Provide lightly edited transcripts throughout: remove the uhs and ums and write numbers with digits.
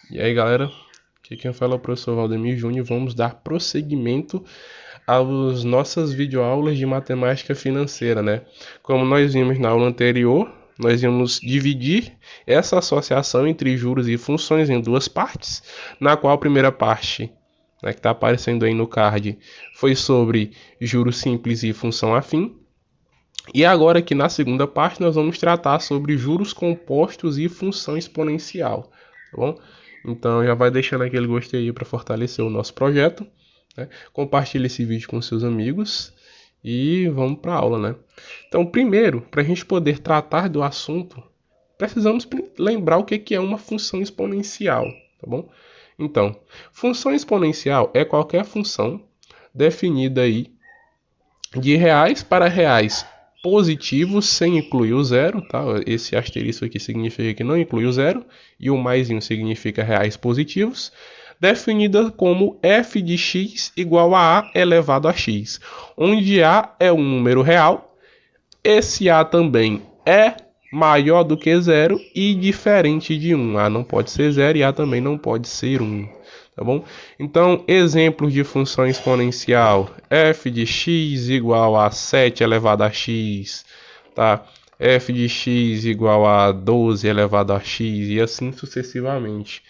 E aí, galera, aqui quem fala é o professor Valdemir Júnior. Vamos dar prosseguimento às nossas videoaulas de matemática financeira, né? Como nós vimos na aula anterior, nós íamos dividir essa associação entre juros e funções em duas partes, na qual a primeira parte, né, que está aparecendo aí no card, foi sobre juros simples e função afim. E agora aqui na segunda parte nós vamos tratar sobre juros compostos e função exponencial, tá bom? Então já vai deixando aquele gostei aí para fortalecer o nosso projeto, né? Compartilhe esse vídeo com seus amigos e vamos para a aula, né? Então primeiro, para a gente poder tratar do assunto, precisamos lembrar o que é uma função exponencial, tá bom? Então, função exponencial é qualquer função definida aí de reais para reais positivos sem incluir o zero, tá? Esse asterisco aqui significa que não inclui o zero e o maisinho significa reais positivos, definida como f de x igual a elevado a x, onde a é um número real, esse a também é maior do que zero e diferente de 1. A não pode ser zero e a também não pode ser 1. Tá bom? Então, exemplos de função exponencial: f de x igual a 7 elevado a x, tá? F de x igual a 12 elevado a x e assim sucessivamente,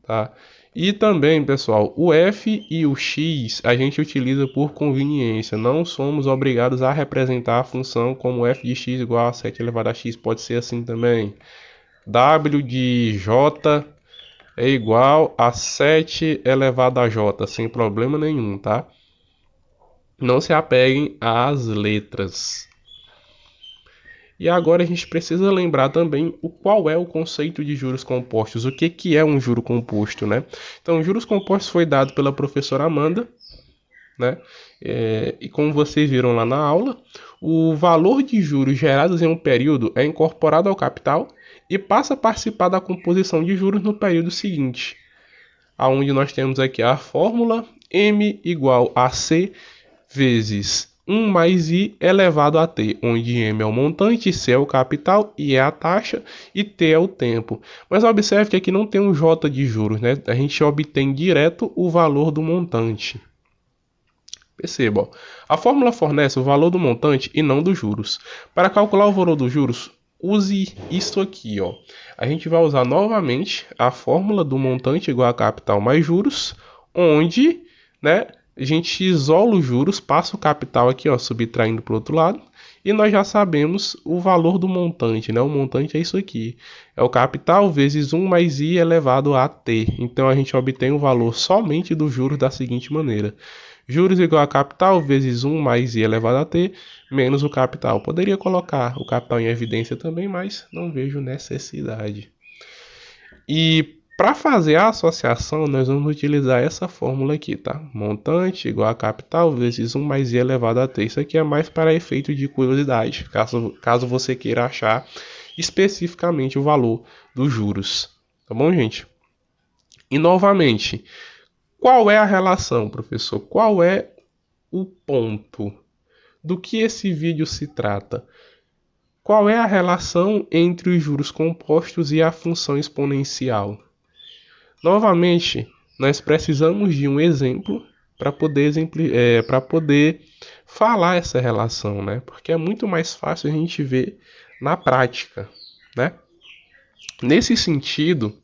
tá? E também, pessoal, o f e o x a gente utiliza por conveniência. Não somos obrigados a representar a função como f de x igual a 7 elevado a x. Pode ser assim também. W de j é igual a 7 elevado a j, sem problema nenhum, tá? Não se apeguem às letras. E agora a gente precisa lembrar também qual é o conceito de juros compostos, o que é um juro composto, né? Então, juros compostos foi dado pela professora Amanda, né? E como vocês viram lá na aula, o valor de juros gerados em um período é incorporado ao capital e passa a participar da composição de juros no período seguinte, aonde nós temos aqui a fórmula M igual a C vezes 1 mais I elevado a T, onde M é o montante, C é o capital, I é a taxa e T é o tempo. Mas observe que aqui não tem um J de juros, né? A gente obtém direto o valor do montante. Perceba, ó. A fórmula fornece o valor do montante e não dos juros. Para calcular o valor dos juros, use isso aqui, ó. A gente vai usar novamente a fórmula do montante igual a capital mais juros, onde, né, a gente isola os juros, passa o capital aqui, ó, subtraindo para o outro lado, e nós já sabemos o valor do montante, né? O montante é isso aqui. É o capital vezes 1 mais I elevado a T. Então a gente obtém o valor somente dos juros da seguinte maneira: juros igual a capital vezes 1 mais I elevado a T menos o capital. Poderia colocar o capital em evidência também, mas não vejo necessidade. E para fazer a associação, nós vamos utilizar essa fórmula aqui, tá? Montante igual a capital vezes 1 mais I elevado a T. Isso aqui é mais para efeito de curiosidade, caso você queira achar especificamente o valor dos juros. Tá bom, gente? E novamente, qual é a relação, professor? Qual é o ponto? Do que esse vídeo se trata? Qual é a relação entre os juros compostos e a função exponencial? Novamente, nós precisamos de um exemplo para poder falar essa relação, né? Porque é muito mais fácil a gente ver na prática, né? Nesse sentido,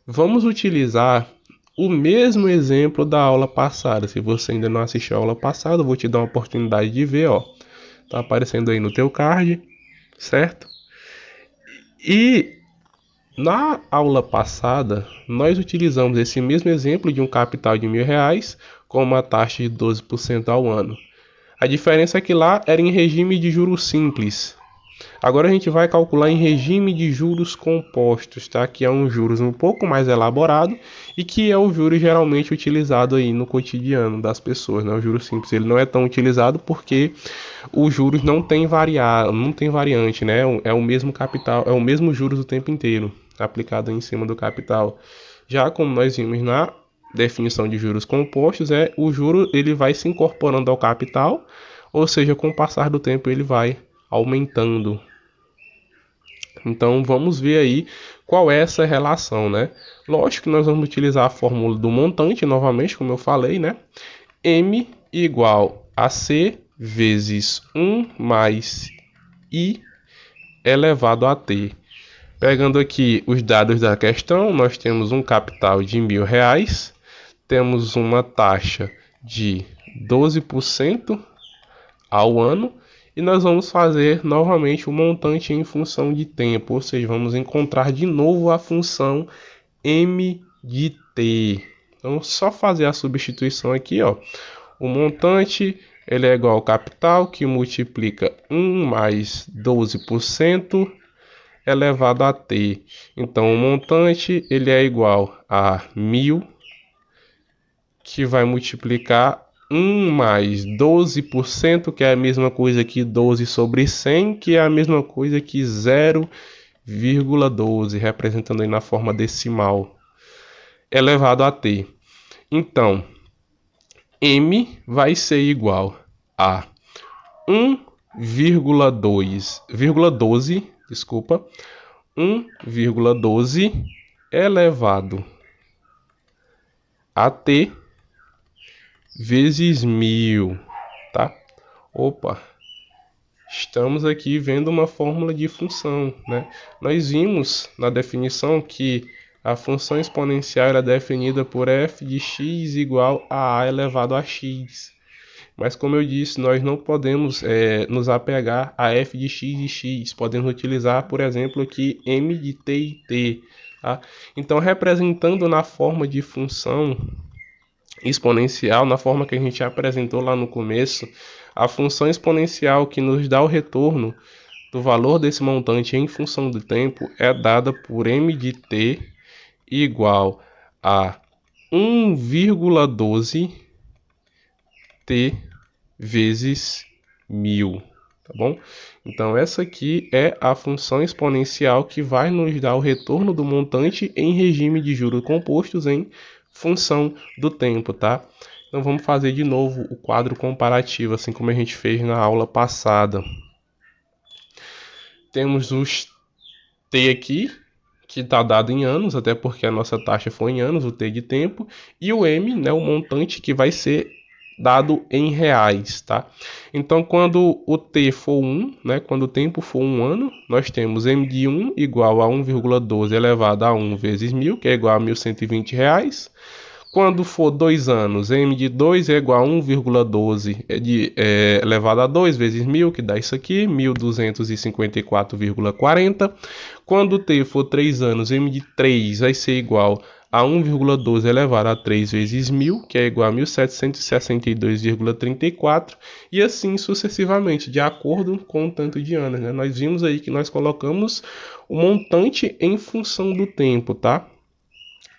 vamos utilizar o mesmo exemplo da aula passada. Se você ainda não assistiu a aula passada, eu vou te dar uma oportunidade de ver, ó. Tá aparecendo aí no teu card, certo? E na aula passada, nós utilizamos esse mesmo exemplo de um capital de R$ 1.000 com uma taxa de 12% ao ano. A diferença é que lá era em regime de juros simples. Agora a gente vai calcular em regime de juros compostos, tá? Que é um juros um pouco mais elaborado e que é o juros geralmente utilizado aí no cotidiano das pessoas, né? O juros simples ele não é tão utilizado porque os juros não tem variante, né? É o mesmo capital, é o mesmo juros o tempo inteiro, aplicado em cima do capital. Já como nós vimos na definição de juros compostos, o juro ele vai se incorporando ao capital, ou seja, com o passar do tempo ele vai aumentando, Então vamos ver aí qual é essa relação, né? Lógico que nós vamos utilizar a fórmula do montante novamente, como eu falei, né? M igual a C vezes 1 mais I elevado a T. Pegando aqui os dados da questão, nós temos um capital de R$ 1.000, temos uma taxa de 12% ao ano e nós vamos fazer novamente o montante em função de tempo, ou seja, vamos encontrar de novo a função M de T. Então, só fazer a substituição aqui, ó. O montante ele é igual ao capital, que multiplica 1 mais 12% elevado a T. Então, o montante ele é igual a 1.000, que vai multiplicar 1 mais 12%, que é a mesma coisa que 12 sobre 100, que é a mesma coisa que 0,12, representando aí na forma decimal, elevado a T. Então, M vai ser igual a 1,12, desculpa, 1,12 elevado a T vezes 1.000, tá? Opa, estamos aqui vendo uma fórmula de função, né? Nós vimos na definição que a função exponencial era definida por f de x igual a elevado a x. Mas como eu disse, nós não podemos nos apegar a f de x e x. Podemos utilizar, por exemplo, aqui m de t e t. Tá? Então, representando na forma de função exponencial, na forma que a gente apresentou lá no começo, a função exponencial que nos dá o retorno do valor desse montante em função do tempo é dada por m de t igual a 1,12 t vezes 1.000, tá bom? Então essa aqui é a função exponencial que vai nos dar o retorno do montante em regime de juros compostos em função do tempo, tá? Então vamos fazer de novo o quadro comparativo, assim como a gente fez na aula passada. Temos os T aqui, que está dado em anos, até porque a nossa taxa foi em anos, o T de tempo, e o M, né, o montante que vai ser dado em reais, tá? Então, quando o T for 1, né, quando o tempo for 1 ano, nós temos M de 1 igual a 1,12 elevado a 1 vezes 1.000, que é igual a R$ 1.120. Quando for 2 anos, M de 2 é igual a 1,12 elevado a 2 vezes 1.000, que dá isso aqui, 1.254,40. Quando T for 3 anos, M de 3 vai ser igual a 1,12 elevado a 3 vezes 1.000, que é igual a 1.762,34, e assim sucessivamente, de acordo com o tanto de anos, né? Nós vimos aí que nós colocamos o montante em função do tempo, tá?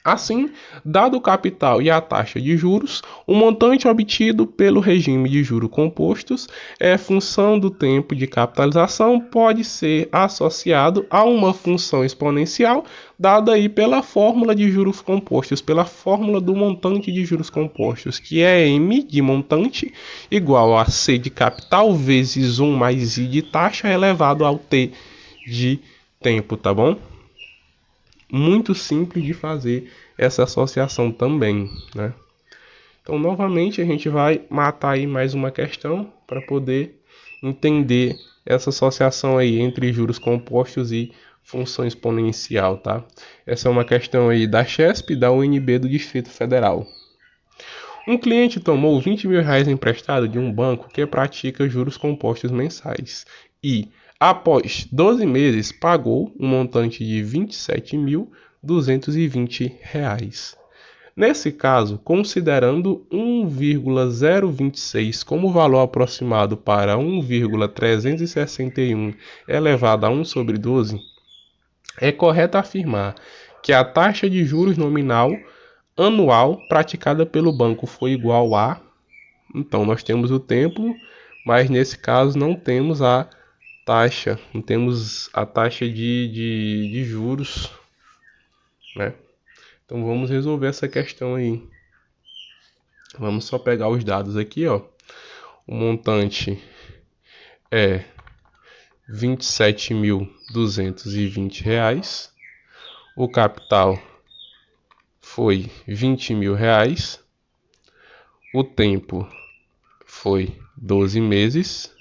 Assim, dado o capital e a taxa de juros, o montante obtido pelo regime de juros compostos é função do tempo de capitalização, pode ser associado a uma função exponencial dada aí pela fórmula de juros compostos, pela fórmula do montante de juros compostos, que é M de montante igual a C de capital vezes 1 mais I de taxa elevado ao T de tempo, tá bom? Muito simples de fazer essa associação também, né? Então, novamente, a gente vai matar aí mais uma questão para poder entender essa associação aí entre juros compostos e função exponencial, tá? Essa é uma questão aí da Chesp e da UNB do Distrito Federal. Um cliente tomou R$ 20.000 emprestado de um banco que pratica juros compostos mensais e, após 12 meses, pagou um montante de R$ 27.220. Nesse caso, considerando 1,026 como valor aproximado para 1,361 elevado a 1 sobre 12, é correto afirmar que a taxa de juros nominal anual praticada pelo banco foi igual a... Então, nós temos o tempo, mas nesse caso não temos a taxa, não temos a taxa de juros, né? Então vamos resolver essa questão aí. Vamos só pegar os dados aqui, ó. O montante é R$ 27.220. O capital foi R$ 20.000. O tempo foi 12 meses.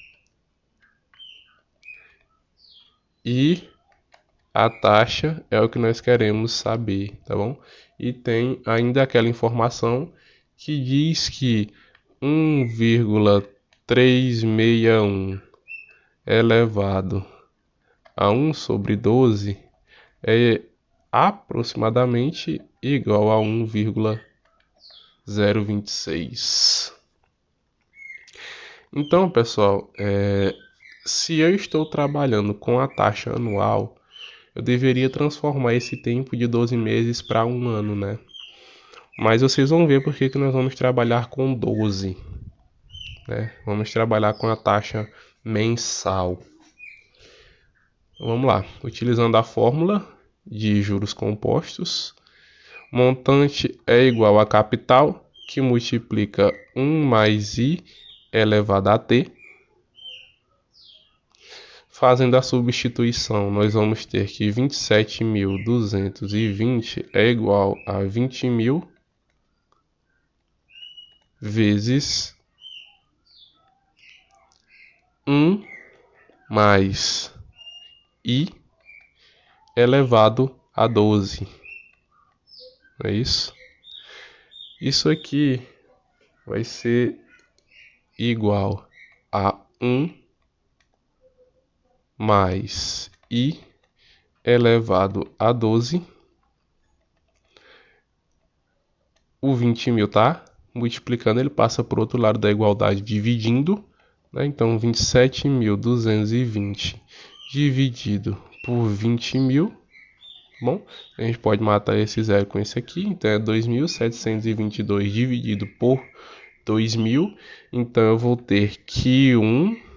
E a taxa é o que nós queremos saber, tá bom? E tem ainda aquela informação que diz que 1,361 elevado a 1 sobre 12 é aproximadamente igual a 1,026. Então, pessoal, se eu estou trabalhando com a taxa anual, eu deveria transformar esse tempo de 12 meses para um ano, né? Mas vocês vão ver por que nós vamos trabalhar com 12, né? Vamos trabalhar com a taxa mensal. Vamos lá, utilizando a fórmula de juros compostos, montante é igual a capital, que multiplica 1 mais I elevado a T. Fazendo a substituição, nós vamos ter que 27.220 é igual a 20.000 vezes 1 mais I elevado a 12. Não é isso? Isso aqui vai ser igual a 1 mais I elevado a 12. O 20.000 tá multiplicando, ele passa para o outro lado da igualdade dividindo, né? Então 27.220 dividido por 20.000. Bom, a gente pode matar esse zero com esse aqui, então é 2.722 dividido por 2.000. Então eu vou ter que 1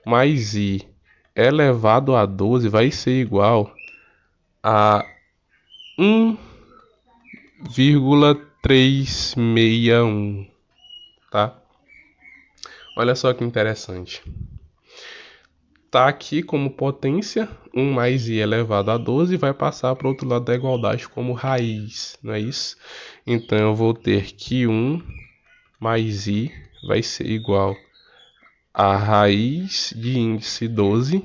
mais I elevado a 12 vai ser igual a 1,361, tá? Olha só que interessante. Tá aqui como potência, 1 mais I elevado a 12 vai passar para o outro lado da igualdade como raiz, não é isso? Então eu vou ter que 1 mais I vai ser igual a raiz de índice 12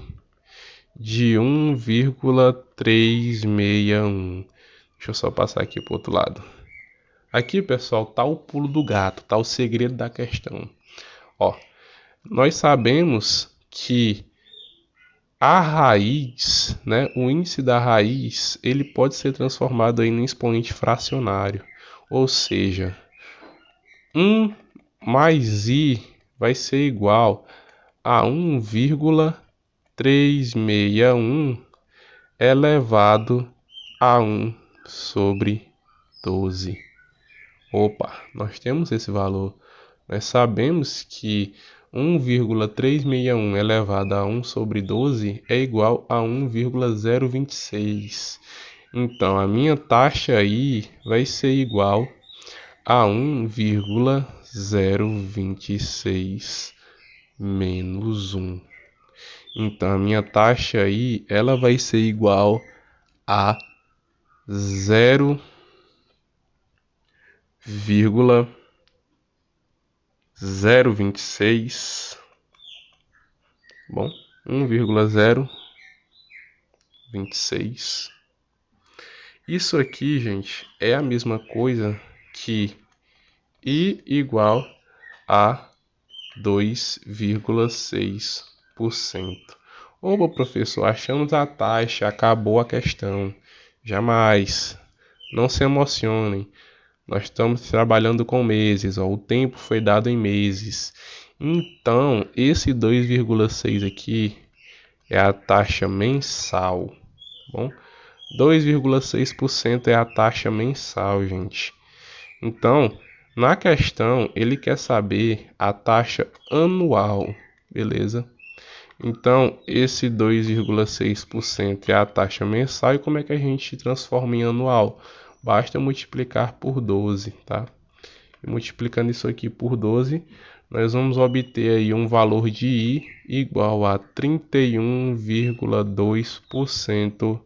de 1,361. Deixa eu só passar aqui para o outro lado. Aqui, pessoal, tá o pulo do gato, tá o segredo da questão. Ó, nós sabemos que a raiz, né, o índice da raiz, ele pode ser transformado aí em expoente fracionário. Ou seja, 1 mais I vai ser igual a 1,361 elevado a 1 sobre 12. Opa, nós temos esse valor. Nós sabemos que 1,361 elevado a 1 sobre 12 é igual a 1,026. Então, a minha taxa aí vai ser igual a 1,026 menos 1. Então, a minha taxa aí, ela vai ser igual a 0,026. Bom, 1,026. Isso aqui, gente, é a mesma coisa que I igual a 2,6%. Opa, professor, achamos a taxa, acabou a questão. Jamais. Não se emocionem. Nós estamos trabalhando com meses, ó. O tempo foi dado em meses. Então, esse 2,6 aqui é a taxa mensal. Bom, 2,6% é a taxa mensal, gente. Então, na questão, ele quer saber a taxa anual, beleza? Então, esse 2,6% é a taxa mensal. E como é que a gente transforma em anual? Basta multiplicar por 12, tá? E multiplicando isso aqui por 12, nós vamos obter aí um valor de I igual a 31,2%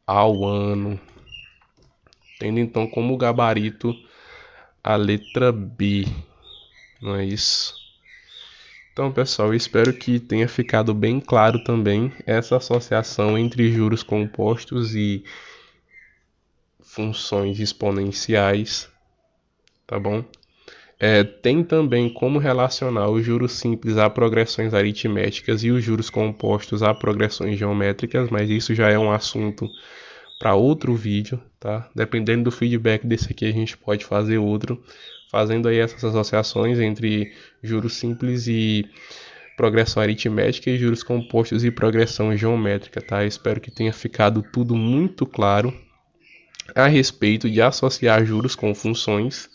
ao ano, tendo então como gabarito a letra B, não é isso? Então, pessoal, eu espero que tenha ficado bem claro também essa associação entre juros compostos e funções exponenciais, tá bom? Tem também como relacionar os juros simples a progressões aritméticas e os juros compostos a progressões geométricas, mas isso já é um assunto para outro vídeo, tá? Dependendo do feedback desse aqui, a gente pode fazer outro, fazendo aí essas associações entre juros simples e progressão aritmética e juros compostos e progressão geométrica, tá? Espero que tenha ficado tudo muito claro a respeito de associar juros com funções,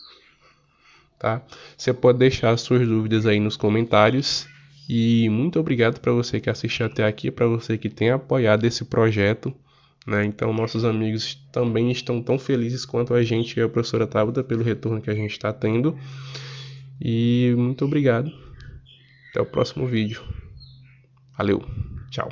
tá? Você pode deixar suas dúvidas aí nos comentários e muito obrigado para você que assistiu até aqui, para você que tem apoiado esse projeto, né? Então nossos amigos também estão tão felizes quanto a gente e a professora Tabata pelo retorno que a gente está tendo. E muito obrigado. Até o próximo vídeo. Valeu. Tchau.